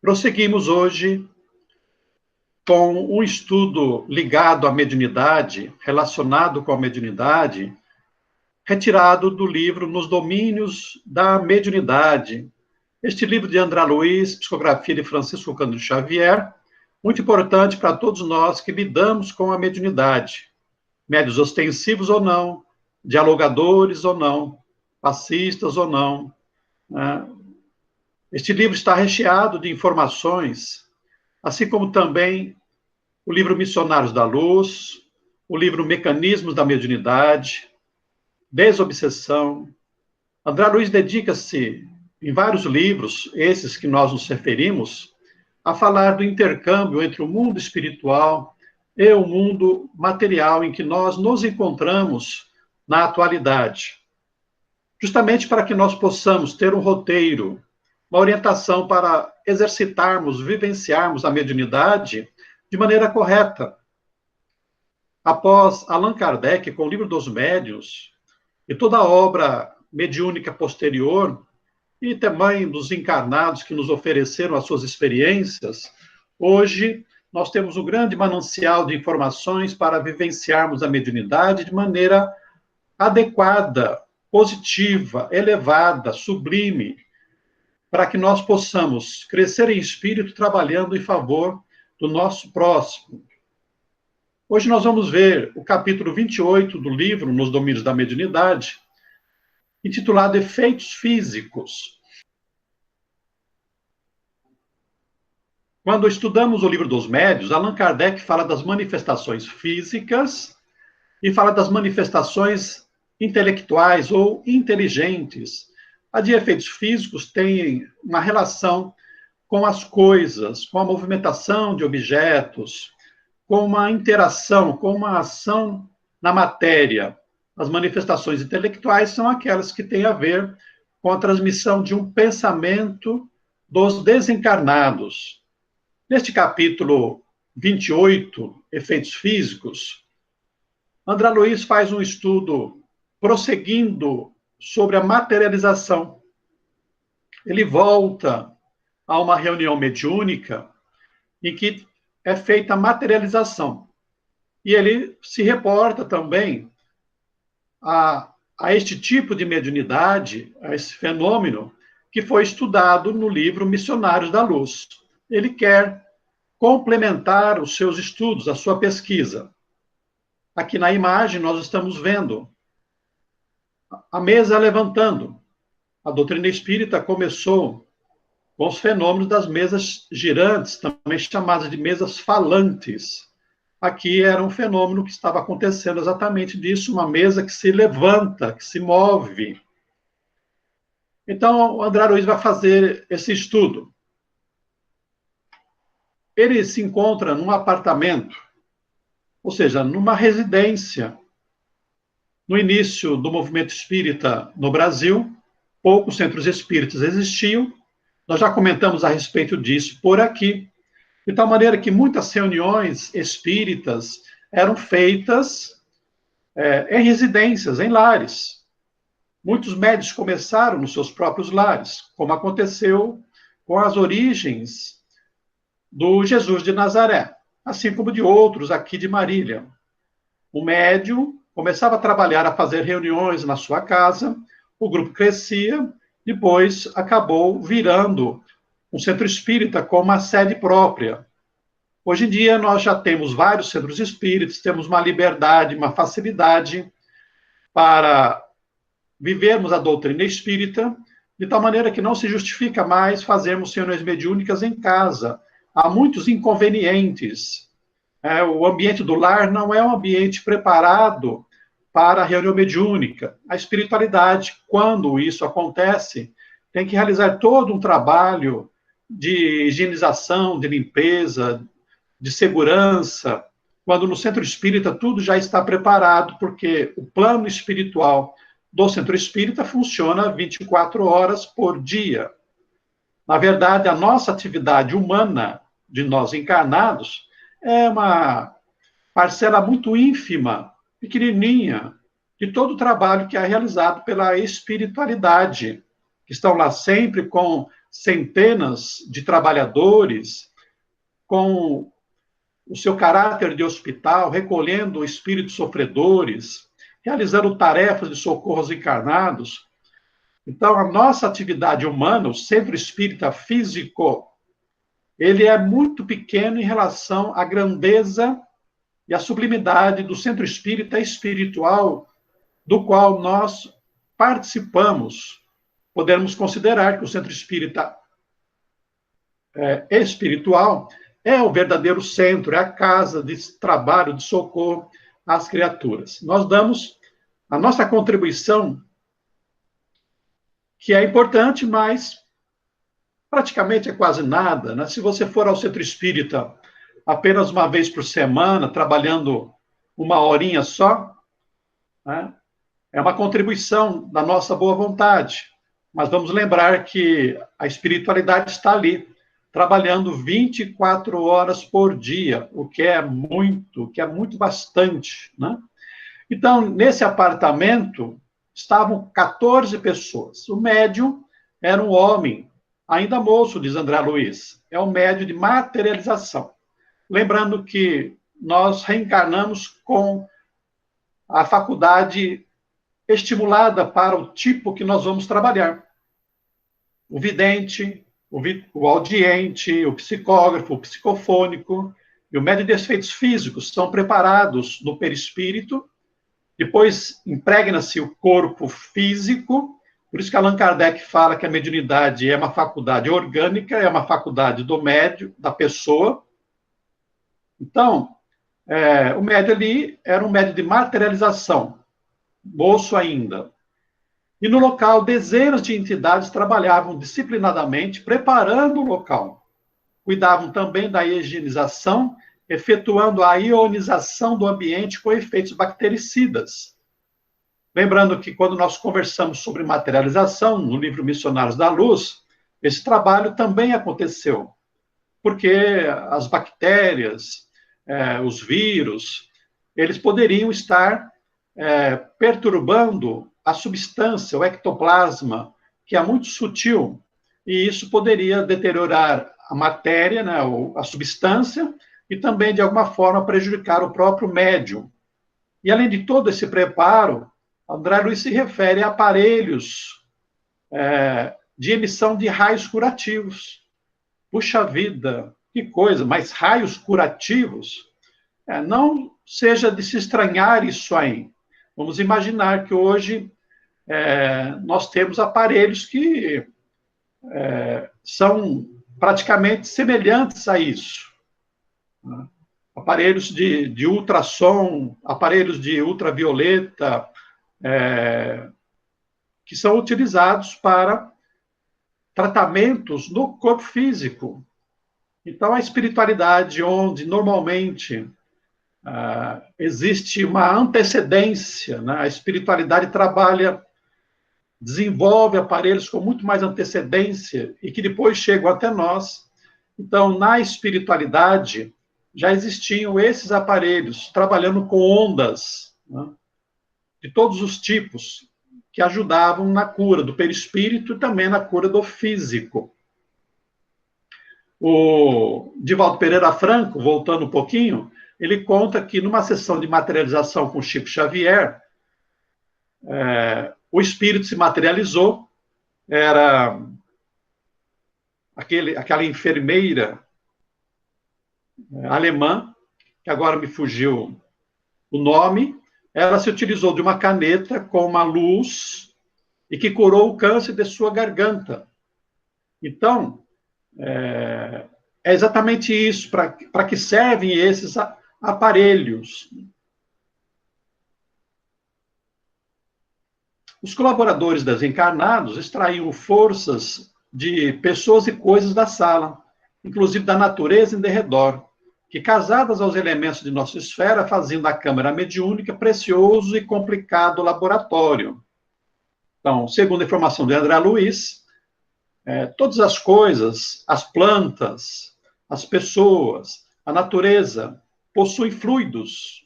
Prosseguimos hoje com um estudo ligado à mediunidade, relacionado com a mediunidade, retirado do livro Nos Domínios da Mediunidade. Este livro de André Luiz, psicografia de Francisco Cândido Xavier, muito importante para todos nós que lidamos com a mediunidade, médiuns ostensivos ou não, dialogadores ou não, passistas ou não. Este livro está recheado de informações, assim como também o livro Missionários da Luz, o livro Mecanismos da Mediunidade, Desobsessão. André Luiz dedica-se, em vários livros, esses que nós nos referimos, a falar do intercâmbio entre o mundo espiritual e o mundo material em que nós nos encontramos na atualidade. Justamente para que nós possamos ter um roteiro, uma orientação para exercitarmos, vivenciarmos a mediunidade de maneira correta. Após Allan Kardec, com o Livro dos Médiuns, e toda a obra mediúnica posterior, e também dos encarnados que nos ofereceram as suas experiências, hoje nós temos um grande manancial de informações para vivenciarmos a mediunidade de maneira adequada, positiva, elevada, sublime, para que nós possamos crescer em espírito trabalhando em favor do nosso próximo. Hoje nós vamos ver o capítulo 28 do livro Nos Domínios da Mediunidade, intitulado Efeitos Físicos. Quando estudamos o Livro dos Médiuns, Allan Kardec fala das manifestações físicas e fala das manifestações intelectuais ou inteligentes. A de efeitos físicos tem uma relação com as coisas, com a movimentação de objetos, com uma interação, com uma ação na matéria. As manifestações intelectuais são aquelas que têm a ver com a transmissão de um pensamento dos desencarnados. Neste capítulo 28, Efeitos Físicos, André Luiz faz um estudo prosseguindo sobre a materialização. Ele volta a uma reunião mediúnica em que é feita a materialização. E ele se reporta também a este tipo de mediunidade, a esse fenômeno, que foi estudado no livro Missionários da Luz. Ele quer complementar os seus estudos, a sua pesquisa. Aqui na imagem nós estamos vendo a mesa levantando. A doutrina espírita começou com os fenômenos das mesas girantes, também chamadas de mesas falantes. Aqui era um fenômeno que estava acontecendo exatamente disso, uma mesa que se levanta, que se move. Então, o André Luiz vai fazer esse estudo. Ele se encontra num apartamento, ou seja, numa residência. No início do movimento espírita no Brasil, poucos centros espíritas existiam. Nós já comentamos a respeito disso por aqui. De tal maneira que muitas reuniões espíritas eram feitas em residências, em lares. Muitos médiuns começaram nos seus próprios lares, como aconteceu com as origens do Jesus de Nazaré, assim como de outros aqui de Marília. O médium começava a trabalhar, a fazer reuniões na sua casa, o grupo crescia, depois acabou virando um centro espírita com uma sede própria. Hoje em dia, nós já temos vários centros espíritas, temos uma liberdade, uma facilidade para vivermos a doutrina espírita, de tal maneira que não se justifica mais fazermos reuniões mediúnicas em casa. Há muitos inconvenientes. O ambiente do lar não é um ambiente preparado para a reunião mediúnica. A espiritualidade, quando isso acontece, tem que realizar todo um trabalho de higienização, de limpeza, de segurança, quando no centro espírita tudo já está preparado, porque o plano espiritual do centro espírita funciona 24 horas por dia. Na verdade, a nossa atividade humana, de nós encarnados, é uma parcela muito ínfima, pequenininha, de todo o trabalho que é realizado pela espiritualidade. que estão lá sempre com centenas de trabalhadores, com o seu caráter de hospital, recolhendo espíritos sofredores, realizando tarefas de socorro aos encarnados. Então, a nossa atividade humana, o centro espírita físico, ele é muito pequeno em relação à grandeza e à sublimidade do centro espírita espiritual, do qual nós participamos. Podemos considerar que o centro espírita espiritual é o verdadeiro centro, é a casa de trabalho, de socorro às criaturas. Nós damos a nossa contribuição, que é importante, mas praticamente é quase nada, né? Se você for ao centro espírita apenas uma vez por semana, trabalhando uma horinha só, né? É uma contribuição da nossa boa vontade. Mas vamos lembrar que a espiritualidade está ali, trabalhando 24 horas por dia, o que é muito bastante, né? Então, nesse apartamento, estavam 14 pessoas. O médium era um homem, ainda moço, diz André Luiz. É um médium de materialização. Lembrando que nós reencarnamos com a faculdade estimulada para o tipo que nós vamos trabalhar. O vidente, o audiente, o psicógrafo, o psicofônico e o médium de efeitos físicos são preparados no perispírito, depois impregna-se o corpo físico, por isso que Allan Kardec fala que a mediunidade é uma faculdade orgânica, é uma faculdade do médium, da pessoa. Então, o médium ali era um médium de materialização, moço ainda. E no local, dezenas de entidades trabalhavam disciplinadamente, preparando o local. Cuidavam também da higienização, efetuando a ionização do ambiente com efeitos bactericidas. Lembrando que quando nós conversamos sobre materialização, no livro Missionários da Luz, esse trabalho também aconteceu, porque as bactérias, os vírus, eles poderiam estar perturbando a substância, o ectoplasma, que é muito sutil, e isso poderia deteriorar a matéria, né, a substância, e também, de alguma forma, prejudicar o próprio médium. E, além de todo esse preparo, André Luiz se refere a aparelhos de emissão de raios curativos. Puxa vida, que coisa, mas raios curativos? Não seja de se estranhar isso aí. Vamos imaginar que hoje nós temos aparelhos que são praticamente semelhantes a isso. Né? Aparelhos de ultrassom, aparelhos de ultravioleta, que são utilizados para tratamentos no corpo físico. Então, a espiritualidade, onde normalmente existe uma antecedência, né? A espiritualidade desenvolve aparelhos com muito mais antecedência e que depois chegam até nós. Então, na espiritualidade, já existiam esses aparelhos, trabalhando com ondas, né, de todos os tipos, que ajudavam na cura do perispírito e também na cura do físico. O Divaldo Pereira Franco, voltando um pouquinho, ele conta que numa sessão de materialização com Chico Xavier, o espírito se materializou, era aquela enfermeira alemã, que agora me fugiu o nome, ela se utilizou de uma caneta com uma luz e que curou o câncer de sua garganta. Então, é exatamente isso, para que servem esses aparelhos. Os colaboradores desencarnados extraíam forças de pessoas e coisas da sala, inclusive da natureza em derredor, que, casadas aos elementos de nossa esfera, faziam da câmara mediúnica precioso e complicado laboratório. Então, segundo a informação de André Luiz, todas as coisas, as plantas, as pessoas, a natureza, possuem fluidos,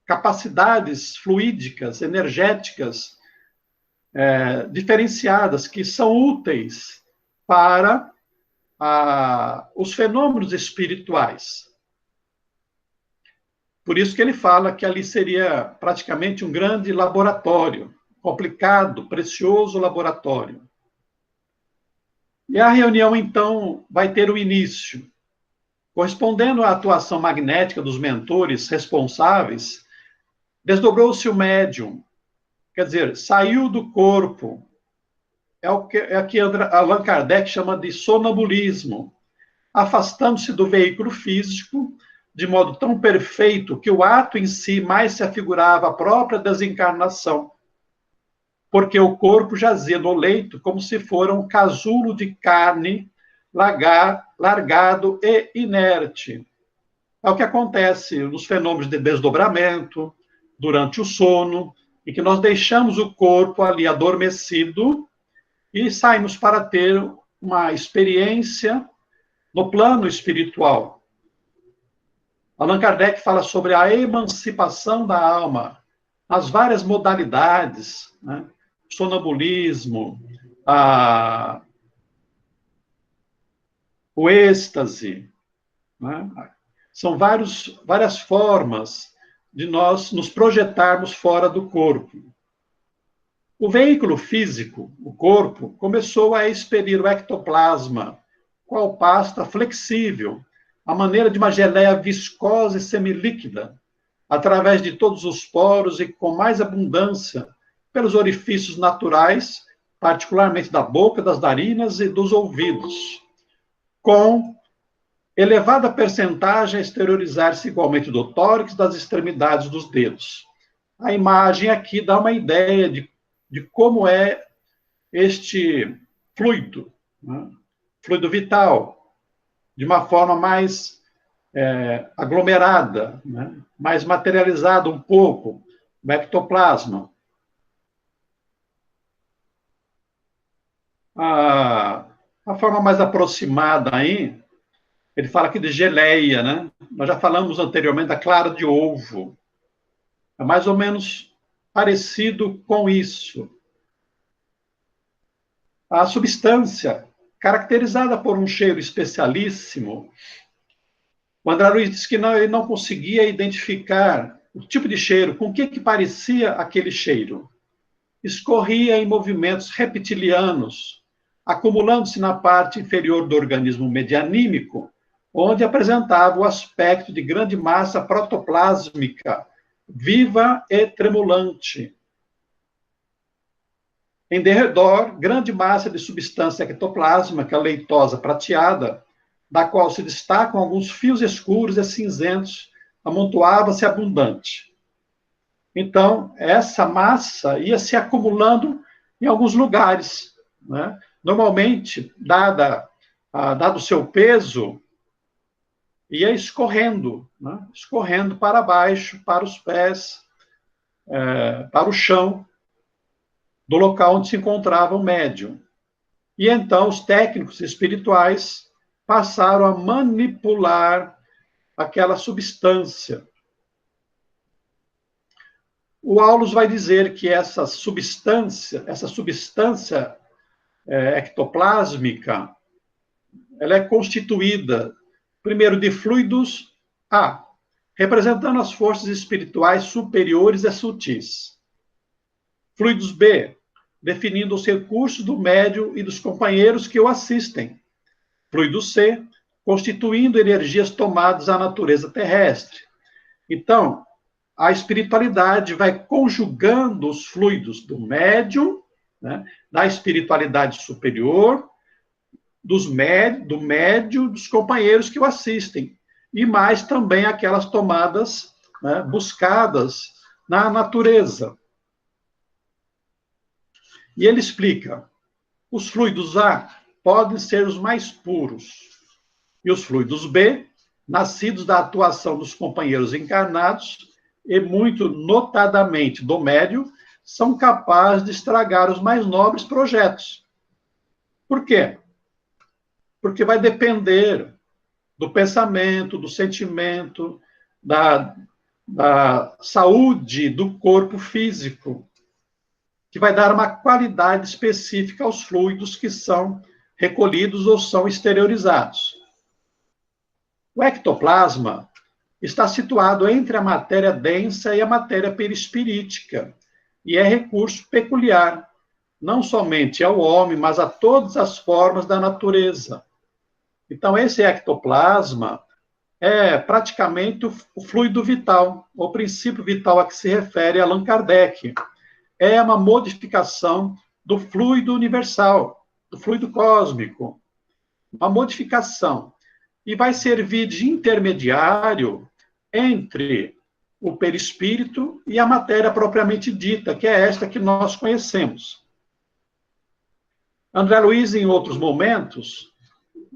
capacidades fluídicas, energéticas, diferenciadas que são úteis para os fenômenos espirituais. Por isso que ele fala que ali seria praticamente um grande laboratório, complicado, precioso laboratório. E a reunião, então, vai ter o início. Correspondendo à atuação magnética dos mentores responsáveis, desdobrou-se o médium, quer dizer, saiu do corpo. É o que Allan Kardec chama de sonambulismo, afastando-se do veículo físico de modo tão perfeito que o ato em si mais se afigurava a própria desencarnação, porque o corpo jazia no leito como se fora um casulo de carne largado e inerte. É o que acontece nos fenômenos de desdobramento, durante o sono, em que nós deixamos o corpo ali adormecido e saímos para ter uma experiência no plano espiritual. Allan Kardec fala sobre a emancipação da alma, as várias modalidades, né? Sonambulismo, o êxtase, né? São várias formas de nós nos projetarmos fora do corpo. O veículo físico, o corpo, começou a expelir o ectoplasma, qual pasta flexível, à maneira de uma geleia viscosa e semilíquida, através de todos os poros e com mais abundância pelos orifícios naturais, particularmente da boca, das narinas e dos ouvidos, com elevada percentagem a exteriorizar-se igualmente do tórax, das extremidades dos dedos. A imagem aqui dá uma ideia de como é este fluido, né? Fluido vital, de uma forma mais aglomerada, né? Mais materializada um pouco, o ectoplasma. A forma mais aproximada aí, ele fala aqui de geleia, né? Nós já falamos anteriormente da clara de ovo. É mais ou menos parecido com isso. A substância, caracterizada por um cheiro especialíssimo, o André Luiz disse que ele não conseguia identificar o tipo de cheiro, com o que parecia aquele cheiro. Escorria em movimentos reptilianos, acumulando-se na parte inferior do organismo medianímico, onde apresentava o aspecto de grande massa protoplásmica, viva e tremulante. Em derredor, grande massa de substância ectoplásmica leitosa prateada, da qual se destacam alguns fios escuros e cinzentos, amontoava-se abundante. Então, essa massa ia se acumulando em alguns lugares, né? Normalmente, dado o seu peso, ia escorrendo, né? Escorrendo para baixo, para os pés, para o chão do local onde se encontrava o médium. E então os técnicos espirituais passaram a manipular aquela substância. O Aulus vai dizer que essa substância ectoplásmica, ela é constituída, primeiro, de fluidos A, representando as forças espirituais superiores e sutis. Fluidos B, definindo os recursos do médium e dos companheiros que o assistem. Fluido C, constituindo energias tomadas à natureza terrestre. Então, a espiritualidade vai conjugando os fluidos do médium, né, da espiritualidade superior, do médium, dos companheiros que o assistem, e mais também aquelas tomadas, né, buscadas na natureza. E ele explica: os fluidos A podem ser os mais puros, e os fluidos B, nascidos da atuação dos companheiros encarnados, e muito notadamente do médium, são capazes de estragar os mais nobres projetos. Por quê? Porque vai depender do pensamento, do sentimento, da saúde do corpo físico. que vai dar uma qualidade específica aos fluidos que são recolhidos ou são exteriorizados. O ectoplasma está situado entre a matéria densa e a matéria perispirítica, e é recurso peculiar, não somente ao homem, mas a todas as formas da natureza. Então, esse ectoplasma é praticamente o fluido vital, o princípio vital a que se refere Allan Kardec. É uma modificação do fluido universal, do fluido cósmico, uma modificação. E vai servir de intermediário entre o perispírito e a matéria propriamente dita, que é esta que nós conhecemos. André Luiz, em outros momentos,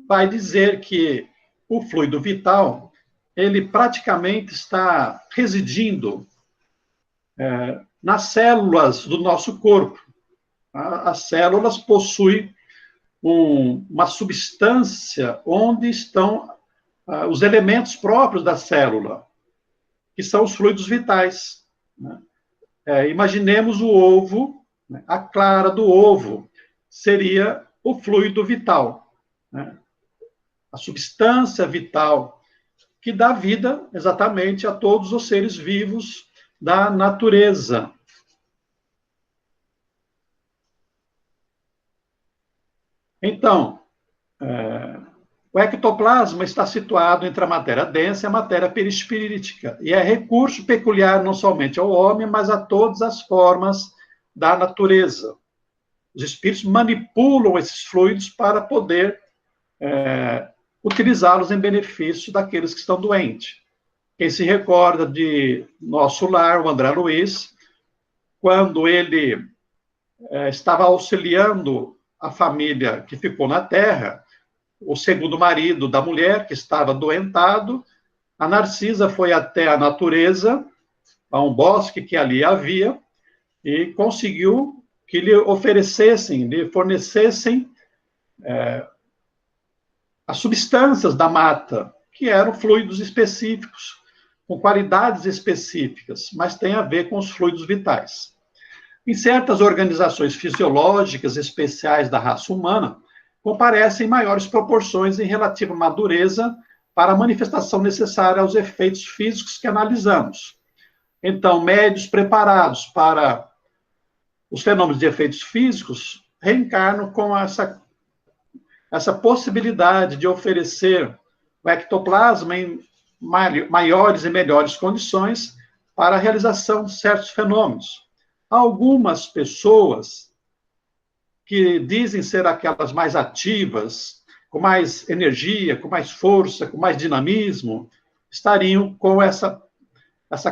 vai dizer que o fluido vital, ele praticamente está residindo nas células do nosso corpo. As células possuem uma substância onde estão os elementos próprios da célula, que são os fluidos vitais. Imaginemos o ovo, a clara do ovo seria o fluido vital, a substância vital que dá vida exatamente a todos os seres vivos da natureza. Então, o ectoplasma está situado entre a matéria densa e a matéria perispirítica, e é recurso peculiar não somente ao homem, mas a todas as formas da natureza. Os espíritos manipulam esses fluidos para poder utilizá-los em benefício daqueles que estão doentes. Quem se recorda de nosso lar, o André Luiz, quando ele estava auxiliando a família que ficou na Terra, o segundo marido da mulher, que estava doentado, a Narcisa foi até a natureza, a um bosque que ali havia, e conseguiu que lhe oferecessem, lhe fornecessem as substâncias da mata, que eram fluidos específicos, com qualidades específicas, mas tem a ver com os fluidos vitais. Em certas organizações fisiológicas especiais da raça humana, comparecem maiores proporções em relativa madureza para a manifestação necessária aos efeitos físicos que analisamos. Então, médios preparados para os fenômenos de efeitos físicos reencarnam com essa possibilidade de oferecer o ectoplasma em maiores e melhores condições para a realização de certos fenômenos. Algumas pessoas que dizem ser aquelas mais ativas, com mais energia, com mais força, com mais dinamismo, estariam com essa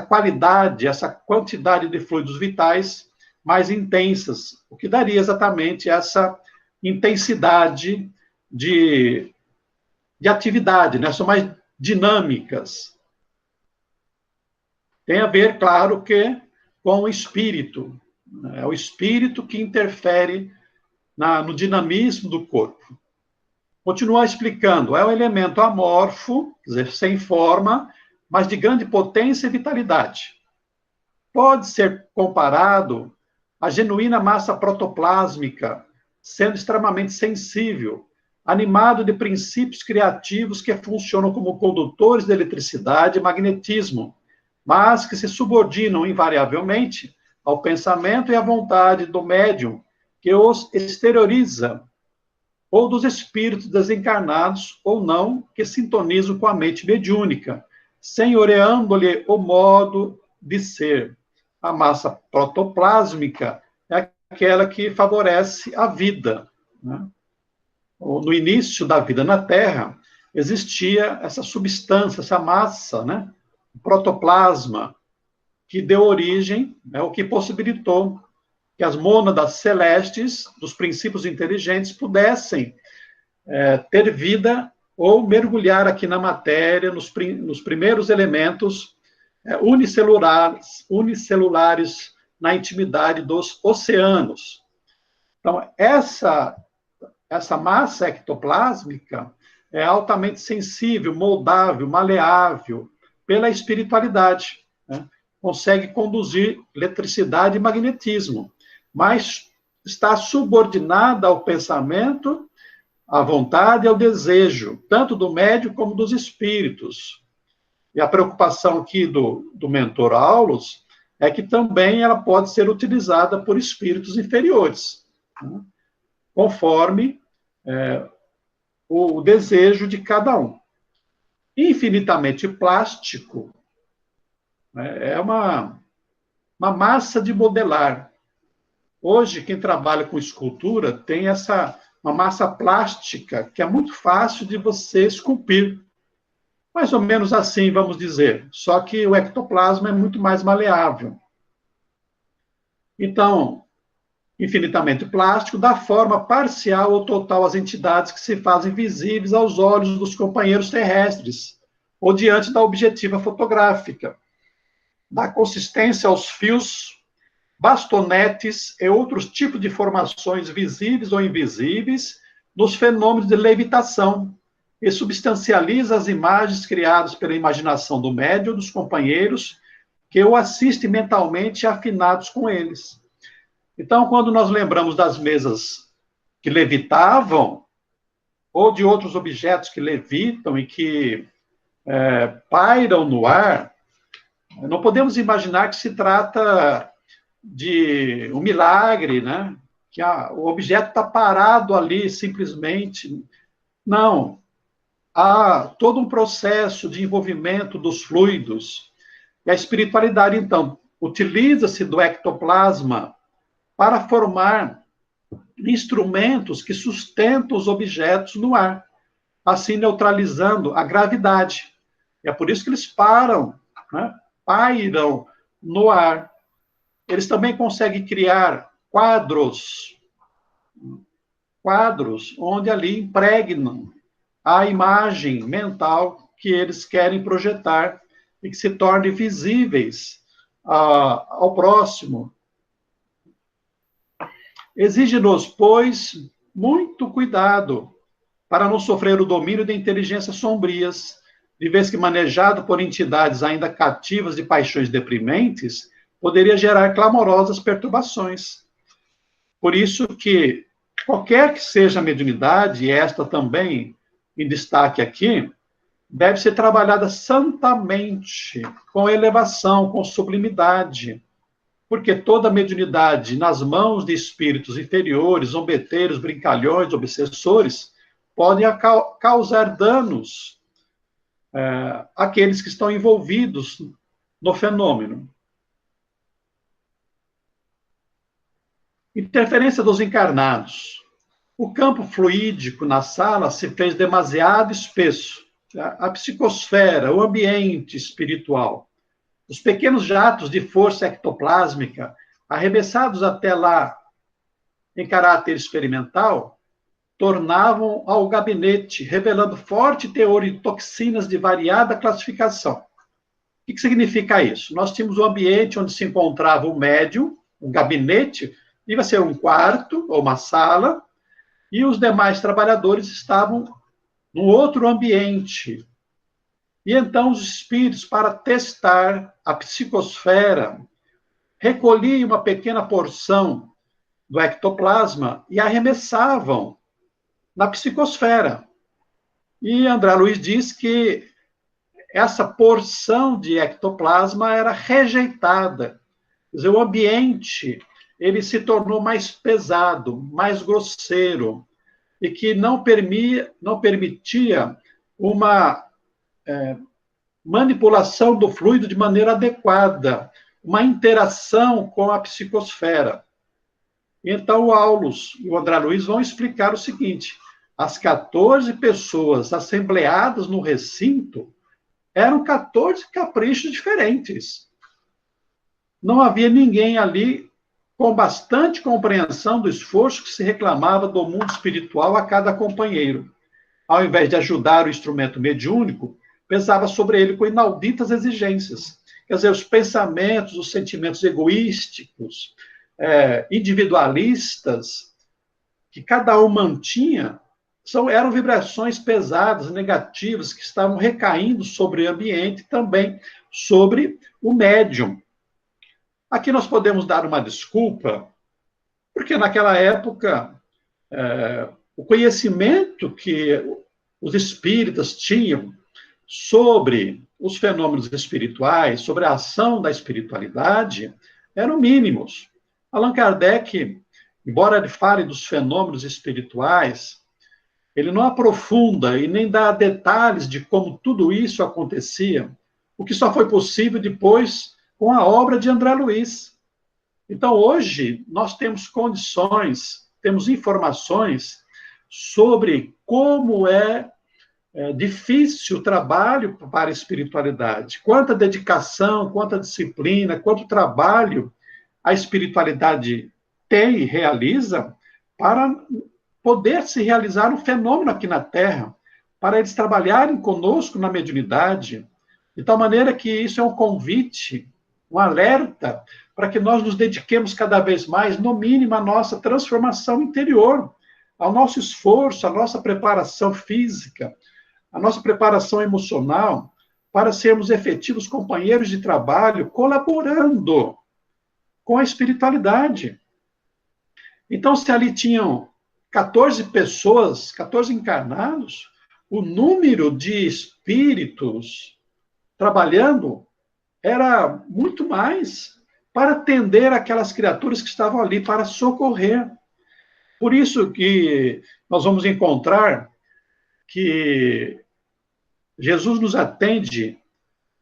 qualidade, essa quantidade de fluidos vitais mais intensas, o que daria exatamente essa intensidade de atividade, né? São mais dinâmicas. Tem a ver, claro, que com o espírito. É o espírito que interfere no dinamismo do corpo. Continuar explicando, é um elemento amorfo, quer dizer, sem forma, mas de grande potência e vitalidade. Pode ser comparado à genuína massa protoplásmica, sendo extremamente sensível, animado de princípios criativos que funcionam como condutores de eletricidade e magnetismo, mas que se subordinam invariavelmente ao pensamento e à vontade do médium, que os exterioriza, ou dos espíritos desencarnados ou não, que sintonizam com a mente mediúnica, senhoreando-lhe o modo de ser. A massa protoplásmica é aquela que favorece a vida, né? No início da vida na Terra, existia essa substância, essa massa, né? O protoplasma, que deu origem, o que possibilitou que as mônadas celestes, dos princípios inteligentes, pudessem ter vida ou mergulhar aqui na matéria, nos primeiros elementos unicelulares na intimidade dos oceanos. Então, essa massa ectoplásmica é altamente sensível, moldável, maleável pela espiritualidade, né? Consegue conduzir eletricidade e magnetismo. mas está subordinada ao pensamento, à vontade e ao desejo, tanto do médium como dos espíritos. E a preocupação aqui do mentor Aulus é que também ela pode ser utilizada por espíritos inferiores, né, conforme o desejo de cada um. Infinitamente plástico, né, é uma massa de modelar. Hoje, quem trabalha com escultura tem uma massa plástica que é muito fácil de você esculpir. Mais ou menos assim, vamos dizer. Só que o ectoplasma é muito mais maleável. Então, infinitamente plástico dá forma parcial ou total às entidades que se fazem visíveis aos olhos dos companheiros terrestres, ou diante da objetiva fotográfica. Dá consistência aos fios, bastonetes e outros tipos de formações visíveis ou invisíveis nos fenômenos de levitação, e substancializa as imagens criadas pela imaginação do médium dos companheiros que o assistem mentalmente afinados com eles. Então, quando nós lembramos das mesas que levitavam, ou de outros objetos que levitam e que pairam no ar, não podemos imaginar que se trata de um milagre, né? Que o objeto está parado ali simplesmente. Não. Há todo um processo de envolvimento dos fluidos. E a espiritualidade, então, utiliza-se do ectoplasma para formar instrumentos que sustentam os objetos no ar, assim neutralizando a gravidade. E é por isso que eles param, né? Pairam no ar. Eles também conseguem criar quadros onde ali impregnam a imagem mental que eles querem projetar e que se tornem visíveis ao próximo. Exige-nos, pois, muito cuidado para não sofrer o domínio de inteligências sombrias, de vez que manejado por entidades ainda cativas de paixões deprimentes, poderia gerar clamorosas perturbações. Por isso que, qualquer que seja a mediunidade, e esta também em destaque aqui, deve ser trabalhada santamente, com elevação, com sublimidade, porque toda mediunidade nas mãos de espíritos inferiores, zombeteiros, brincalhões, obsessores, podem causar danos àqueles que estão envolvidos no fenômeno. Interferência dos encarnados. O campo fluídico na sala se fez demasiado espesso. A psicosfera, o ambiente espiritual, os pequenos jatos de força ectoplásmica, arremessados até lá em caráter experimental, tornavam ao gabinete, revelando forte teor de toxinas de variada classificação. O que significa isso? Nós tínhamos um ambiente onde se encontrava o médium, um gabinete, devia ser um quarto ou uma sala, e os demais trabalhadores estavam num outro ambiente. E então os espíritos, para testar a psicosfera, recolhiam uma pequena porção do ectoplasma e arremessavam na psicosfera. E André Luiz diz que essa porção de ectoplasma era rejeitada. Quer dizer, o ambiente ele se tornou mais pesado, mais grosseiro, e que não permitia uma manipulação do fluido de maneira adequada, uma interação com a psicosfera. Então, o Aulus e o André Luiz vão explicar o seguinte: as 14 pessoas assembleadas no recinto eram 14 caprichos diferentes. Não havia ninguém ali com bastante compreensão do esforço que se reclamava do mundo espiritual a cada companheiro. Ao invés de ajudar o instrumento mediúnico, pesava sobre ele com inauditas exigências. Quer dizer, os pensamentos, os sentimentos egoísticos, individualistas, que cada um mantinha, eram vibrações pesadas, negativas, que estavam recaindo sobre o ambiente e também sobre o médium. Aqui nós podemos dar uma desculpa Porque naquela época, o conhecimento que os espíritas tinham sobre os fenômenos espirituais, sobre a ação da espiritualidade, eram mínimos. Allan Kardec, embora ele fale dos fenômenos espirituais, ele não aprofunda e nem dá detalhes de como tudo isso acontecia, o que só foi possível depois com a obra de André Luiz. Então, hoje, nós temos condições, temos informações sobre como é difícil o trabalho para a espiritualidade. Quanta dedicação, quanta disciplina, quanto trabalho a espiritualidade tem e realiza para poder se realizar um fenômeno aqui na Terra, para eles trabalharem conosco na mediunidade, de tal maneira que isso é um convite, um alerta, para que nós nos dediquemos cada vez mais, no mínimo, à nossa transformação interior, ao nosso esforço, à nossa preparação física, à nossa preparação emocional, para sermos efetivos companheiros de trabalho, colaborando com a espiritualidade. Então, se ali tinham 14 pessoas, 14 encarnados, o número de espíritos trabalhando era muito mais para atender aquelas criaturas que estavam ali, para socorrer. Por isso que nós vamos encontrar que Jesus nos atende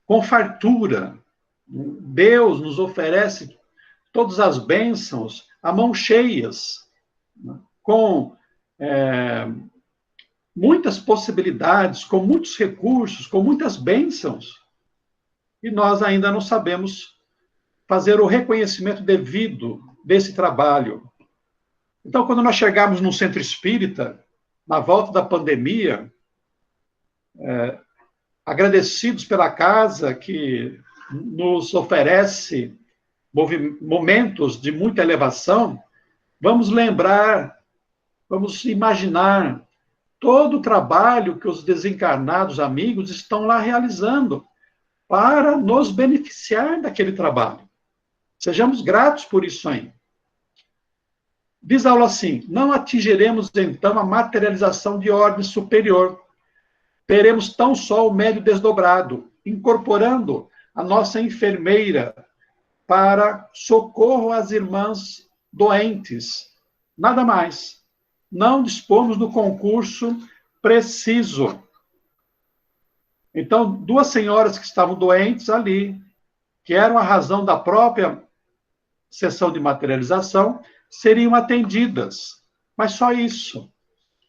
com fartura. Deus nos oferece todas as bênçãos a mãos cheias, com muitas possibilidades, com muitos recursos, com muitas bênçãos. E nós ainda não sabemos fazer o reconhecimento devido desse trabalho. Então, quando nós chegarmos num centro espírita, na volta da pandemia, agradecidos pela casa que nos oferece momentos de muita elevação, vamos lembrar, vamos imaginar todo o trabalho que os desencarnados amigos estão lá realizando para nos beneficiar daquele trabalho. Sejamos gratos por isso aí. Diz a aula assim: não atingiremos então a materialização de ordem superior. Teremos tão só o médio desdobrado, incorporando a nossa enfermeira para socorro às irmãs doentes. Nada mais. Não dispomos do concurso preciso. Então, duas senhoras que estavam doentes ali, que eram a razão da própria sessão de materialização, seriam atendidas. Mas só isso.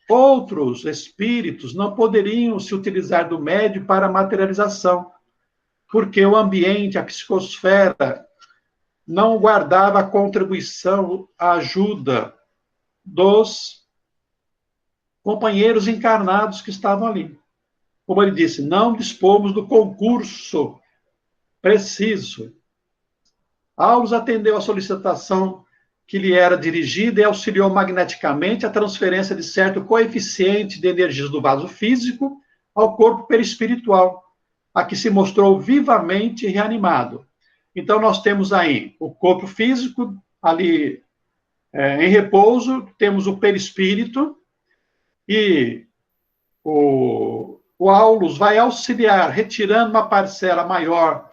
Outros espíritos não poderiam se utilizar do médium para a materialização, porque o ambiente, a psicosfera, não guardava a contribuição, a ajuda dos companheiros encarnados que estavam ali. Como ele disse, não dispomos do concurso preciso. Aulos atendeu a solicitação que lhe era dirigida e auxiliou magneticamente a transferência de certo coeficiente de energias do vaso físico ao corpo perispiritual, a que se mostrou vivamente reanimado. Então, nós temos aí o corpo físico ali em repouso, temos o perispírito, e o Aulus vai auxiliar, retirando uma parcela maior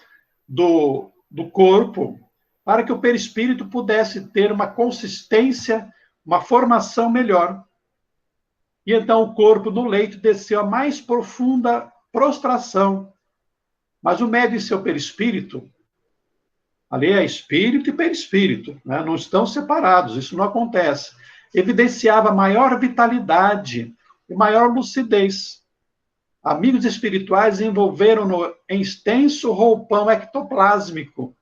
do corpo, para que o perispírito pudesse ter uma consistência, uma formação melhor. E então o corpo no leito desceu a mais profunda prostração. Mas o médium e seu perispírito, ali é espírito e perispírito, né? Não estão separados, isso não acontece. Evidenciava maior vitalidade e maior lucidez. Amigos espirituais envolveram-no em extenso roupão ectoplásmico,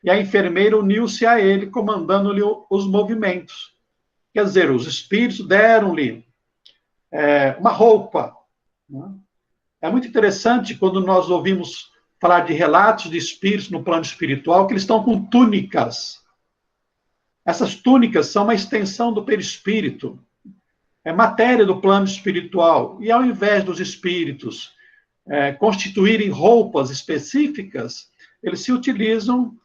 e a enfermeira uniu-se a ele, comandando-lhe os movimentos. Quer dizer, os espíritos deram-lhe uma roupa. Né? É muito interessante quando nós ouvimos falar de relatos de espíritos no plano espiritual, que eles estão com túnicas. Essas túnicas são uma extensão do perispírito, é matéria do plano espiritual. E ao invés dos espíritos constituírem roupas específicas, eles se utilizam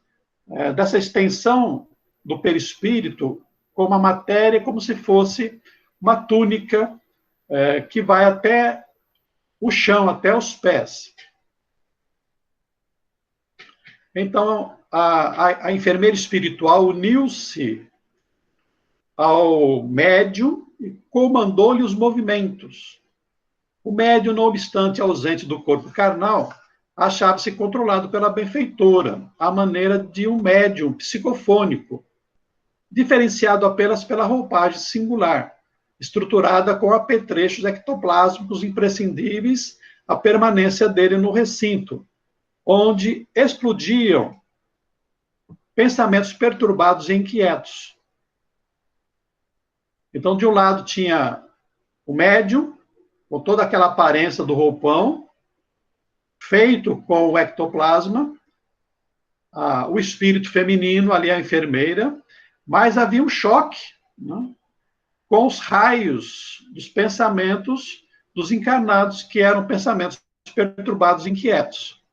dessa extensão do perispírito como a matéria, como se fosse uma túnica que vai até o chão, até os pés. Então, a enfermeira espiritual uniu-se ao médium e comandou-lhe os movimentos. O médium, não obstante ausente do corpo carnal, achava-se controlado pela benfeitora, à maneira de um médium psicofônico, diferenciado apenas pela roupagem singular, estruturada com apetrechos ectoplásmicos imprescindíveis à permanência dele no recinto, onde explodiam pensamentos perturbados e inquietos. Então, de um lado tinha o médium, com toda aquela aparência do roupão, feito com o ectoplasma, o espírito feminino, ali a enfermeira, mas havia um choque, né, com os raios dos pensamentos dos encarnados, que eram pensamentos perturbados e inquietos.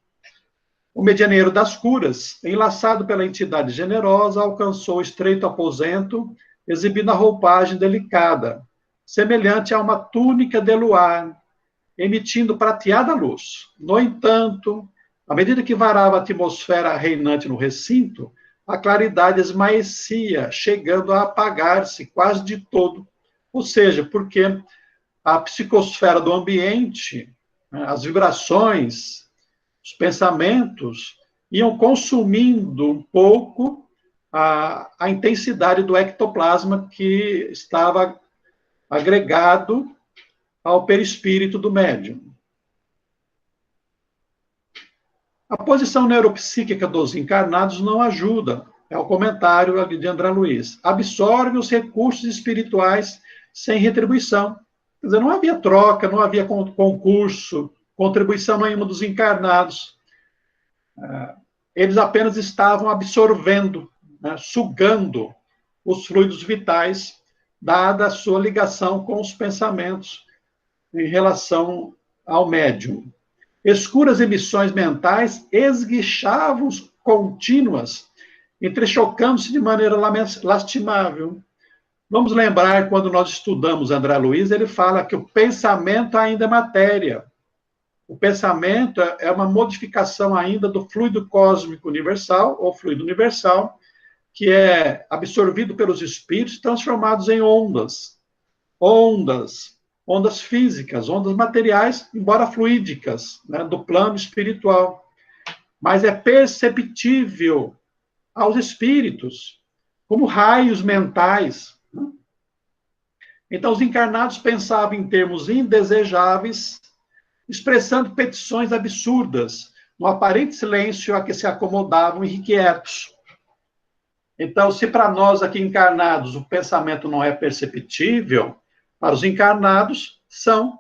O medianeiro das curas, enlaçado pela entidade generosa, alcançou o estreito aposento, exibindo a roupagem delicada, semelhante a uma túnica de luar, emitindo prateada luz. No entanto, à medida que varava a atmosfera reinante no recinto, a claridade esmaecia, chegando a apagar-se quase de todo. Ou seja, porque a psicosfera do ambiente, as vibrações, os pensamentos, iam consumindo um pouco a intensidade do ectoplasma que estava agregado ao perispírito do médium. A posição neuropsíquica dos encarnados não ajuda, é o comentário ali de André Luiz. Absorve os recursos espirituais sem retribuição. Quer dizer, não havia troca, não havia concurso, contribuição nenhuma dos encarnados. Eles apenas estavam absorvendo, né, sugando os fluidos vitais, dada a sua ligação com os pensamentos em relação ao médium. Escuras emissões mentais esguichavam contínuas, entrechocando-se de maneira lastimável. Vamos lembrar, quando nós estudamos André Luiz, ele fala que o pensamento ainda é matéria. O pensamento é uma modificação ainda do fluido cósmico universal, ou fluido universal, que é absorvido pelos espíritos, transformados em ondas. Ondas físicas, ondas materiais, embora fluídicas, né, do plano espiritual. Mas é perceptível aos espíritos, como raios mentais. Né? Então, os encarnados pensavam em termos indesejáveis, expressando petições absurdas, no aparente silêncio a que se acomodavam irrequietos. Então, se para nós aqui encarnados o pensamento não é perceptível, para os encarnados são.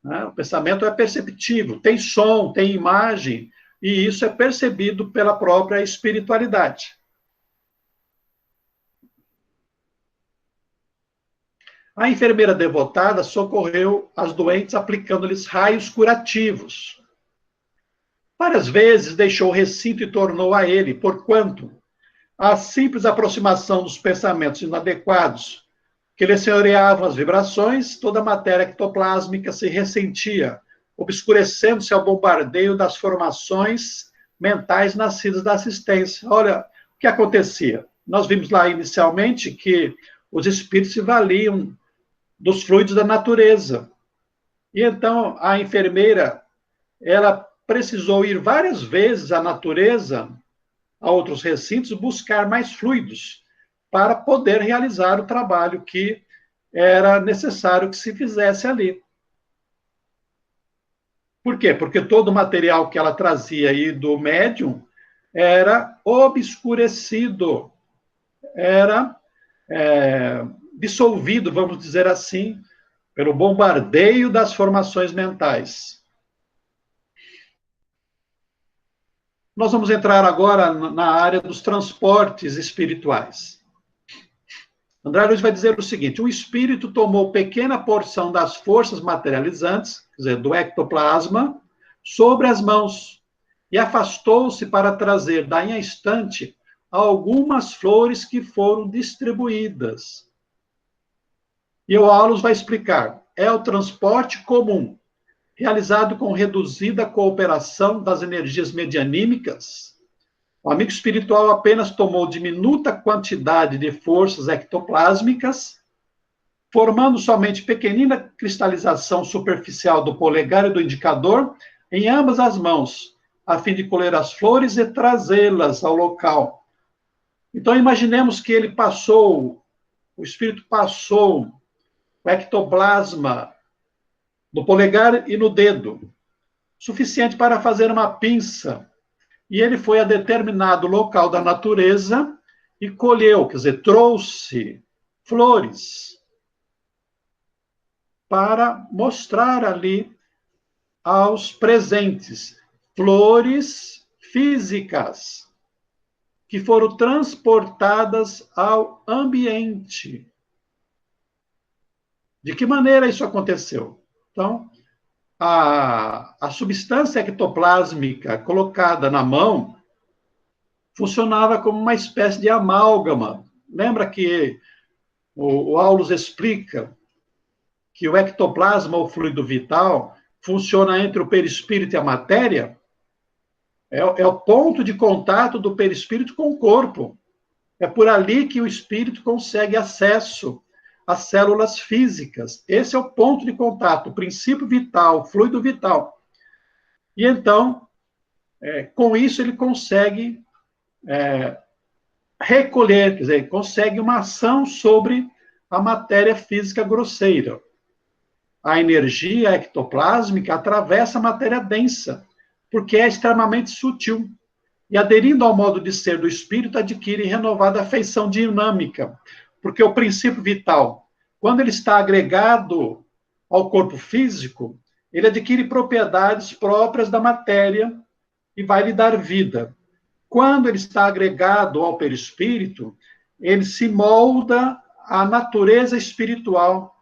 Né? O pensamento é perceptível, tem som, tem imagem, e isso é percebido pela própria espiritualidade. A enfermeira devotada socorreu as doentes aplicando-lhes raios curativos. Várias vezes deixou o recinto e tornou a ele, porquanto a simples aproximação dos pensamentos inadequados que lhe senhoreavam as vibrações, toda a matéria ectoplásmica se ressentia, obscurecendo-se ao bombardeio das formações mentais nascidas da assistência. Olha o que acontecia. Nós vimos lá inicialmente que os espíritos se valiam dos fluidos da natureza. E então a enfermeira, ela precisou ir várias vezes à natureza, a outros recintos, buscar mais fluidos, para poder realizar o trabalho que era necessário que se fizesse ali. Por quê? Porque todo o material que ela trazia aí do médium era obscurecido, era dissolvido, vamos dizer assim, pelo bombardeio das formações mentais. Nós vamos entrar agora na área dos transportes espirituais. André Luiz vai dizer o seguinte: o espírito tomou pequena porção das forças materializantes, quer dizer, do ectoplasma, sobre as mãos, e afastou-se para trazer daí a instante algumas flores que foram distribuídas. E o Aulus vai explicar. É o transporte comum, realizado com reduzida cooperação das energias medianímicas. O amigo espiritual apenas tomou diminuta quantidade de forças ectoplásmicas, formando somente pequenina cristalização superficial do polegar e do indicador em ambas as mãos, a fim de colher as flores e trazê-las ao local. Então, imaginemos que ele passou, o espírito passou o ectoplasma no polegar e no dedo, suficiente para fazer uma pinça. E ele foi a determinado local da natureza e colheu, quer dizer, trouxe flores para mostrar ali aos presentes, flores físicas que foram transportadas ao ambiente. De que maneira isso aconteceu? Então, a substância ectoplásmica colocada na mão funcionava como uma espécie de amálgama. Lembra que o Aulus explica que o ectoplasma, ou fluido vital, funciona entre o perispírito e a matéria? É o ponto de contato do perispírito com o corpo. É por ali que o espírito consegue acesso às células físicas. Esse é o ponto de contato, o princípio vital, o fluido vital. E então, com isso, ele consegue recolher, quer dizer, consegue uma ação sobre a matéria física grosseira. A energia ectoplásmica atravessa a matéria densa, porque é extremamente sutil. E aderindo ao modo de ser do espírito, adquire renovada feição dinâmica, porque o princípio vital, quando ele está agregado ao corpo físico, ele adquire propriedades próprias da matéria e vai lhe dar vida. Quando ele está agregado ao perispírito, ele se molda à natureza espiritual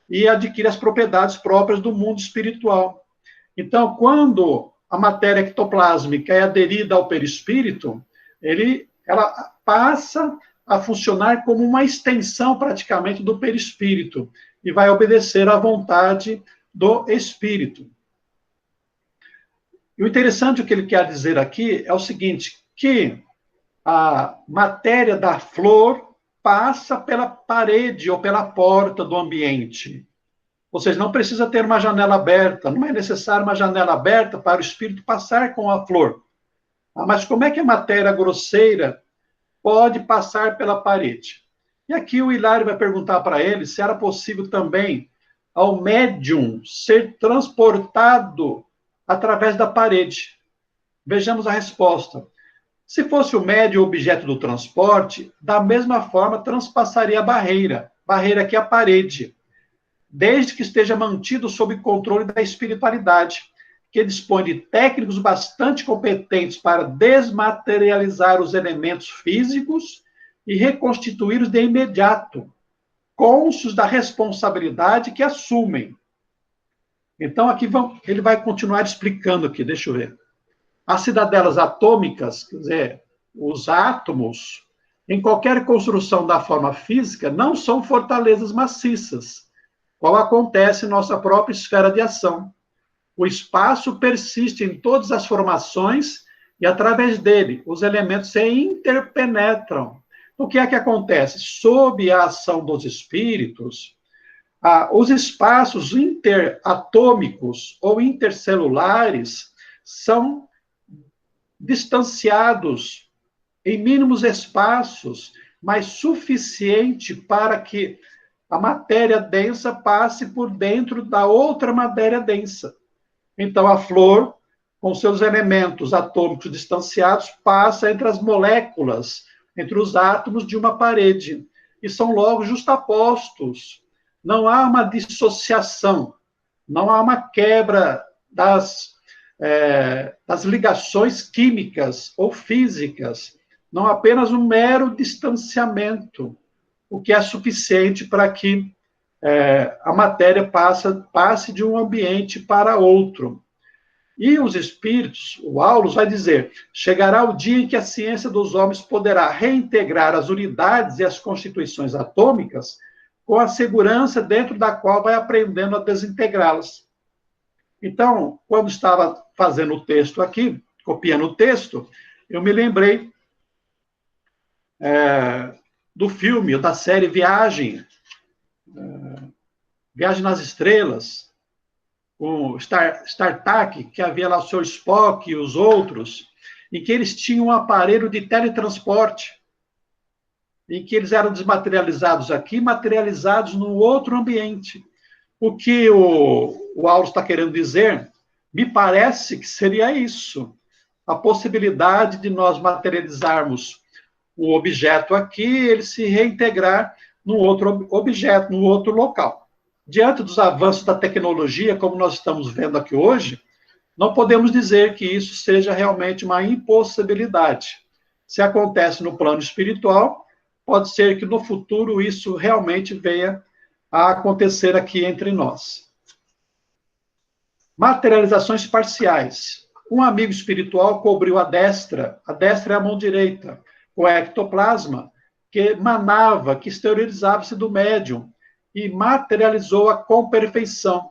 e adquire as propriedades próprias do mundo espiritual. Então, quando a matéria ectoplásmica é aderida ao perispírito, ela passa a funcionar como uma extensão, praticamente, do perispírito, e vai obedecer à vontade do espírito. E o interessante, o que ele quer dizer aqui, é o seguinte, que a matéria da flor passa pela parede ou pela porta do ambiente. Ou seja, não precisa ter uma janela aberta, não é necessário uma janela aberta para o espírito passar com a flor. Mas como é que a matéria grosseira pode passar pela parede? E aqui o Hilário vai perguntar para ele se era possível também ao médium ser transportado através da parede. Vejamos a resposta. Se fosse o médium objeto do transporte, da mesma forma transpassaria a barreira que é a parede, desde que esteja mantido sob controle da espiritualidade, que dispõe de técnicos bastante competentes para desmaterializar os elementos físicos e reconstituí-los de imediato, cônscios da responsabilidade que assumem. Então, aqui ele vai continuar explicando aqui, deixa eu ver. As cidadelas atômicas, quer dizer, os átomos, em qualquer construção da forma física, não são fortalezas maciças, qual acontece em nossa própria esfera de ação. O espaço persiste em todas as formações e, através dele, os elementos se interpenetram. O que é que acontece? Sob a ação dos espíritos, os espaços interatômicos ou intercelulares são distanciados em mínimos espaços, mas suficiente para que a matéria densa passe por dentro da outra matéria densa. Então, a flor, com seus elementos atômicos distanciados, passa entre as moléculas, entre os átomos de uma parede, e são logo justapostos. Não há uma dissociação, não há uma quebra das ligações químicas ou físicas, não apenas um mero distanciamento, o que é suficiente para que a matéria passe de um ambiente para outro. E os espíritos, o Aulus vai dizer, chegará o dia em que a ciência dos homens poderá reintegrar as unidades e as constituições atômicas com a segurança dentro da qual vai aprendendo a desintegrá-las. Então, quando estava fazendo o texto aqui, copiando o texto, eu me lembrei do filme, da série Viagem, Viagem nas Estrelas, o StarTAC, que havia lá o seu Spock e os outros, em que eles tinham um aparelho de teletransporte, em que eles eram desmaterializados aqui, materializados num outro ambiente. O que o Aulus está querendo dizer, me parece que seria isso, a possibilidade de nós materializarmos o objeto aqui, ele se reintegrar num outro objeto, num outro local. Diante dos avanços da tecnologia, como nós estamos vendo aqui hoje, não podemos dizer que isso seja realmente uma impossibilidade. Se acontece no plano espiritual, pode ser que no futuro isso realmente venha a acontecer aqui entre nós. Materializações parciais. Um amigo espiritual cobriu a destra é a mão direita, com ectoplasma, que emanava, que exteriorizava-se do médium, e materializou-a com perfeição,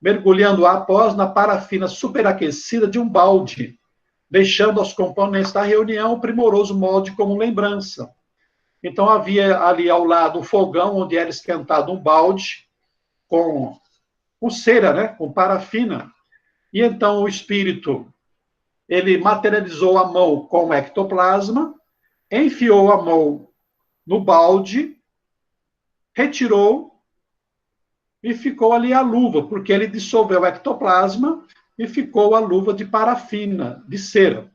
mergulhando-a após na parafina superaquecida de um balde, deixando aos componentes da reunião o primoroso molde como lembrança. Então, havia ali ao lado um fogão onde era esquentado um balde com cera, né, com parafina. E então o espírito, ele materializou a mão com o ectoplasma, enfiou a mão no balde, retirou e ficou ali a luva, porque ele dissolveu o ectoplasma e ficou a luva de parafina, de cera.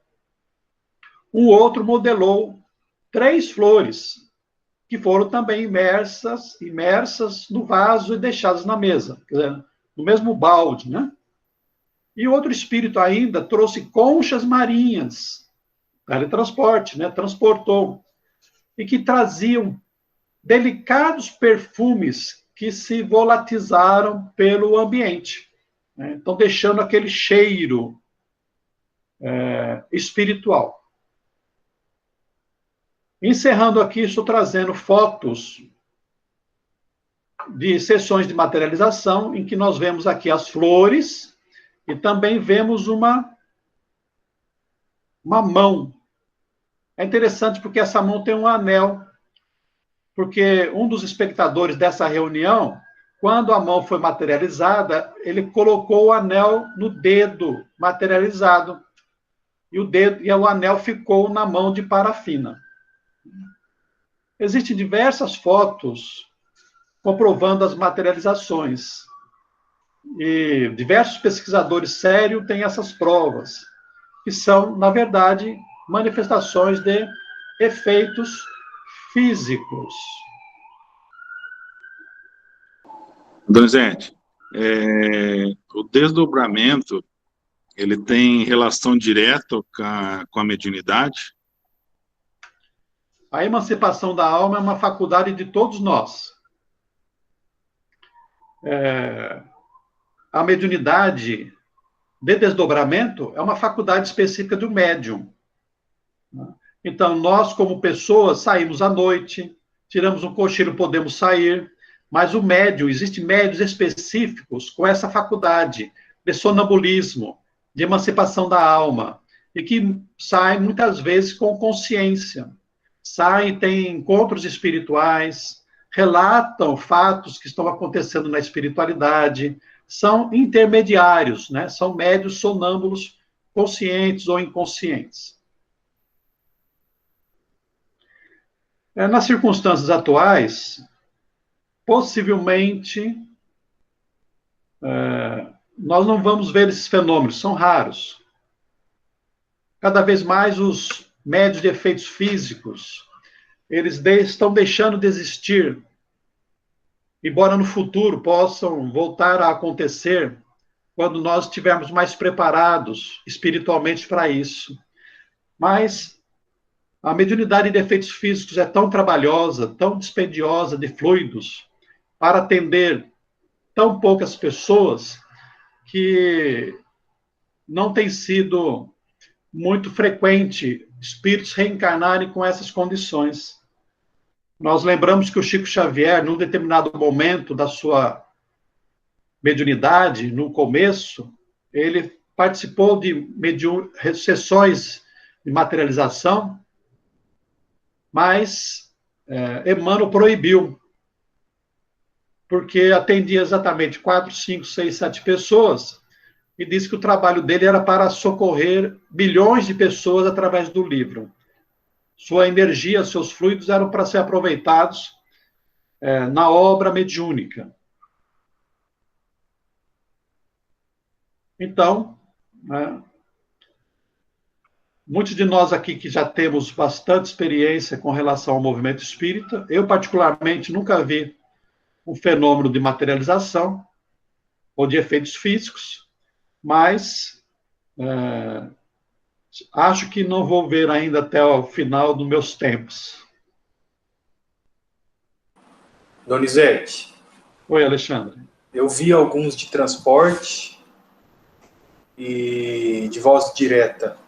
O outro modelou 3 flores, que foram também imersas no vaso e deixadas na mesa, quer dizer, no mesmo balde, né? E outro espírito ainda trouxe conchas marinhas, teletransporte, né? Transportou, e que traziam delicados perfumes que se volatizaram pelo ambiente, né? Então, deixando aquele cheiro espiritual. Encerrando aqui, estou trazendo fotos de sessões de materialização, em que nós vemos aqui as flores e também vemos uma mão. É interessante porque essa mão tem um anel, porque um dos espectadores dessa reunião, quando a mão foi materializada, ele colocou o anel no dedo materializado, e o anel ficou na mão de parafina. Existem diversas fotos comprovando as materializações. E diversos pesquisadores sérios têm essas provas, que são, na verdade, manifestações de efeitos físicos. Donizete, o desdobramento, ele tem relação direta com a mediunidade? A emancipação da alma é uma faculdade de todos nós. A mediunidade de desdobramento é uma faculdade específica do médium. Então, nós, como pessoas, saímos à noite, tiramos um cochilo, podemos sair, mas o médium, existem médios específicos com essa faculdade de sonambulismo, de emancipação da alma, e que saem muitas vezes com consciência. Saem, têm encontros espirituais, relatam fatos que estão acontecendo na espiritualidade, são intermediários, né? São médios sonâmbulos, conscientes ou inconscientes. Nas circunstâncias atuais, possivelmente, nós não vamos ver esses fenômenos, são raros. Cada vez mais os médios de efeitos físicos, eles estão deixando de existir, embora no futuro possam voltar a acontecer quando nós estivermos mais preparados espiritualmente para isso. Mas a mediunidade de efeitos físicos é tão trabalhosa, tão dispendiosa de fluidos, para atender tão poucas pessoas, que não tem sido muito frequente espíritos reencarnarem com essas condições. Nós lembramos que o Chico Xavier, num determinado momento da sua mediunidade, no começo, ele participou de sessões de materialização, mas Emmanuel proibiu, porque atendia exatamente 4, 5, 6, 7 pessoas, e disse que o trabalho dele era para socorrer milhões de pessoas através do livro. Sua energia, seus fluidos eram para ser aproveitados na obra mediúnica. Então, muitos de nós aqui que já temos bastante experiência com relação ao movimento espírita, eu particularmente nunca vi um fenômeno de materialização ou de efeitos físicos, mas acho que não vou ver ainda até o final dos meus tempos. Donizete. Oi, Alexandre. Eu vi alguns de transporte e de voz direta.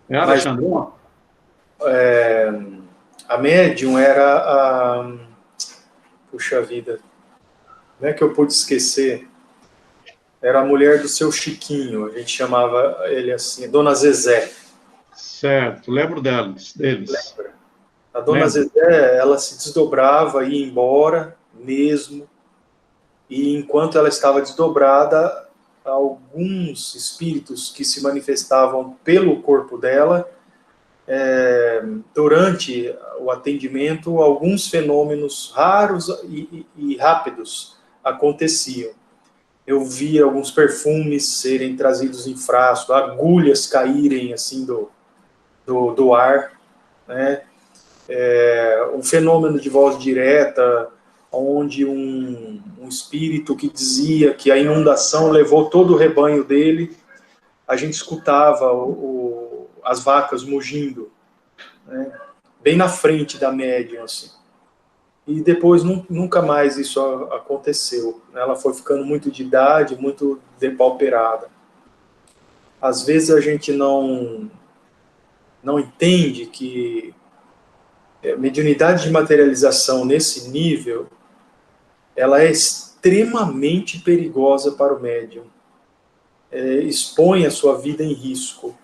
Alexandre? A médium era a... Puxa vida. Como é que eu pude esquecer? Era a mulher do seu Chiquinho, a gente chamava ele assim, Dona Zezé. Certo, lembro deles. Lembra? A Dona Zezé, ela se desdobrava e ia embora mesmo, e enquanto ela estava desdobrada, alguns espíritos que se manifestavam pelo corpo dela, durante o atendimento, alguns fenômenos raros e rápidos aconteciam. Eu via alguns perfumes serem trazidos em frasco, agulhas caírem assim do ar, né? Um fenômeno de voz direta, onde um espírito que dizia que a inundação levou todo o rebanho dele, a gente escutava as vacas mugindo, né? Bem na frente da médium, assim. E depois nunca mais isso aconteceu. Ela foi ficando muito de idade, muito depauperada. Às vezes a gente não entende que mediunidade de materialização nesse nível, ela é extremamente perigosa para o médium. Expõe a sua vida em risco.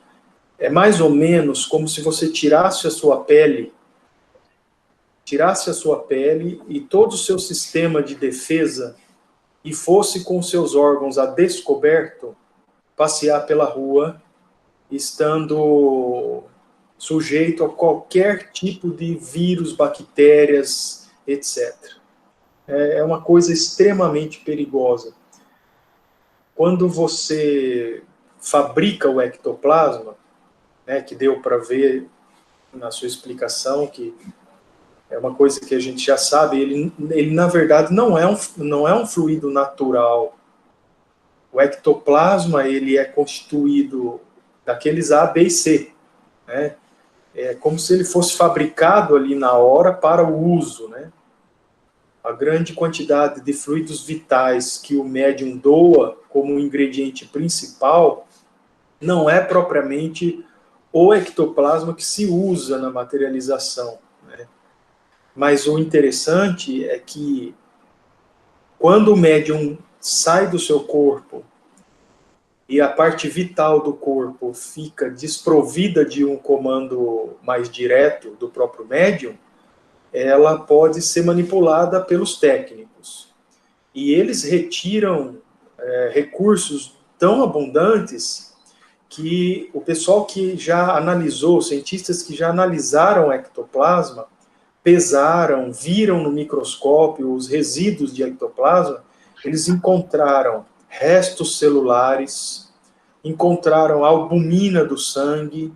É mais ou menos como se você tirasse a sua pele e todo o seu sistema de defesa e fosse com seus órgãos a descoberto passear pela rua, estando sujeito a qualquer tipo de vírus, bactérias, etc. É uma coisa extremamente perigosa. Quando você fabrica o ectoplasma, né, que deu para ver na sua explicação, que é uma coisa que a gente já sabe, ele na verdade não é um fluido natural. O ectoplasma, ele é constituído daqueles A, B e C, né? É como se ele fosse fabricado ali na hora para o uso, né? A grande quantidade de fluidos vitais que o médium doa como ingrediente principal não é propriamente o ectoplasma que se usa na materialização, né? Mas o interessante é que quando o médium sai do seu corpo e a parte vital do corpo fica desprovida de um comando mais direto do próprio médium, ela pode ser manipulada pelos técnicos. E eles retiram recursos tão abundantes que o pessoal que já analisou, cientistas que já analisaram o ectoplasma, pesaram, viram no microscópio os resíduos de ectoplasma, eles encontraram restos celulares, encontraram albumina do sangue,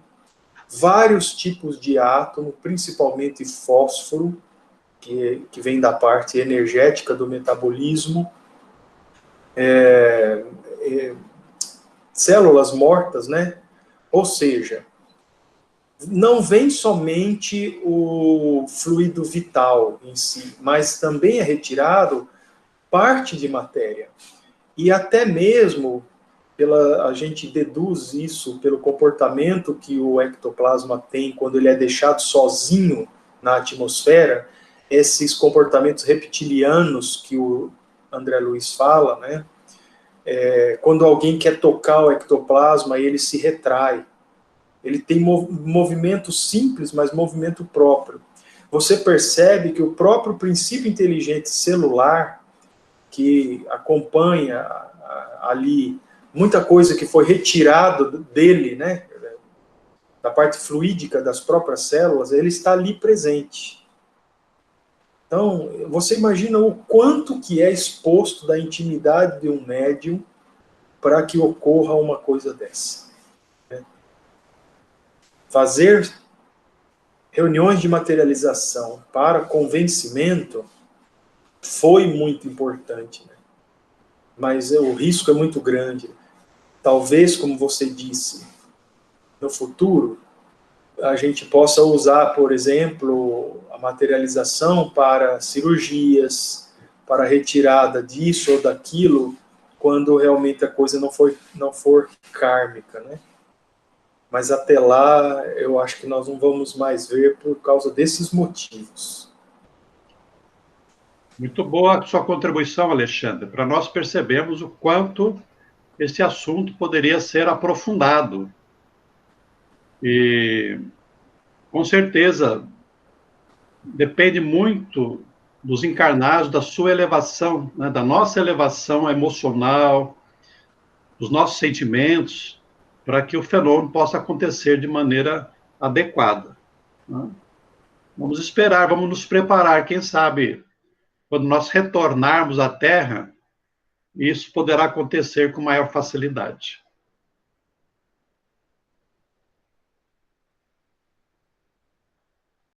vários tipos de átomo, principalmente fósforo, que vem da parte energética do metabolismo, células mortas, né? Ou seja, não vem somente o fluido vital em si, mas também é retirado parte de matéria. E até mesmo a gente deduz isso pelo comportamento que o ectoplasma tem quando ele é deixado sozinho na atmosfera, esses comportamentos reptilianos que o André Luiz fala, né? Quando alguém quer tocar o ectoplasma, ele se retrai. Ele tem movimento simples, mas movimento próprio. Você percebe que o próprio princípio inteligente celular, que acompanha ali muita coisa que foi retirada dele, né, da parte fluídica das próprias células, ele está ali presente. Então, você imagina o quanto que é exposto da intimidade de um médium para que ocorra uma coisa dessa. Né? Fazer reuniões de materialização para convencimento foi muito importante, né? Mas o risco é muito grande. Talvez, como você disse, no futuro, a gente possa usar, por exemplo, a materialização para cirurgias, para retirada disso ou daquilo, quando realmente a coisa não for kármica, né? Mas até lá, eu acho que nós não vamos mais ver por causa desses motivos. Muito boa a sua contribuição, Alexandre, para nós percebermos o quanto esse assunto poderia ser aprofundado. E, com certeza, depende muito dos encarnados, da sua elevação, né, da nossa elevação emocional, dos nossos sentimentos, para que o fenômeno possa acontecer de maneira adequada. Né? Vamos esperar, vamos nos preparar, quem sabe, quando nós retornarmos à Terra, isso poderá acontecer com maior facilidade.